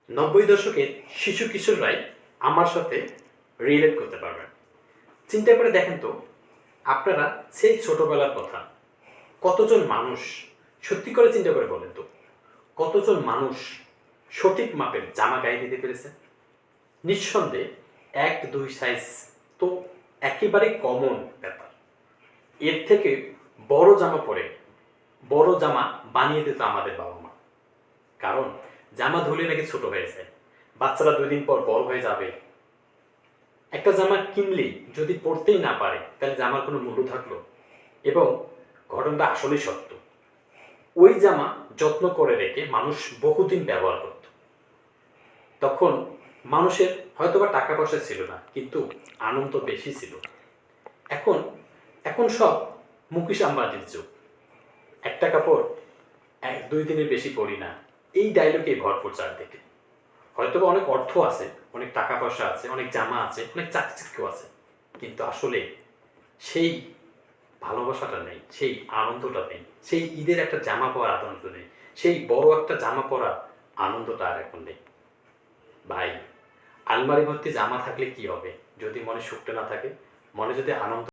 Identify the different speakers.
Speaker 1: 90 দশকের শিশু কিশোররাই আমার সাথে রিলেট করতে পারবেন। চিন্তা করে দেখেন তো, আপনারা সেই ছোটবেলার কথা, কতজন মানুষ, সত্যি করে চিন্তা করে বলেন তো, কতজন মানুষ সঠিক মাপের জামা গায়ে দিতে পেরেছে? নিঃসন্দেহে 1-2 সাইজ তো একেবারে কমন ব্যাপার। এর থেকে বড় জামা পরে বড় জামা বানিয়ে দিত আমাদের বাবা মা। কারণ জামা ধুলে নাকি ছোট হয়ে যায়, বাচ্চারা 2 দিন পর বড় হয়ে যাবে। একটা জামা কিনলেই যদি পরতেই না পারে তাহলে জামার কোনো মূল্য থাকলো? এবং ঘটনাটা আসলেই সত্য। ওই জামা যত্ন করে রেখে মানুষ বহুদিন ব্যবহার করত। তখন মানুষের হয়তোবা টাকা পয়সা ছিল না, কিন্তু আনন্দ বেশি ছিল। এখন এখন সব মুকেশ আম্বানির যুগ। একটা কাপড় 1-2 দিনের বেশি পরি না, এই ডায়লগে ভরপুর চারদিকে। হয়তোবা অনেক অর্থ আছে, অনেক টাকা পয়সা আছে, অনেক জামা আছে, অনেক চাকচিক্য আছে, কিন্তু আসলে সেই ভালোবাসাটা নেই, সেই আনন্দটা নেই, সেই ঈদের একটা জামা পরার আনন্দ নেই, সেই বড় একটা জামা পরার আনন্দটা আর এখন নেই। ভাই, আলমারি ভর্তি জামা থাকলে কি হবে যদি মনে সুখটা না থাকে? মনে যদি আনন্দ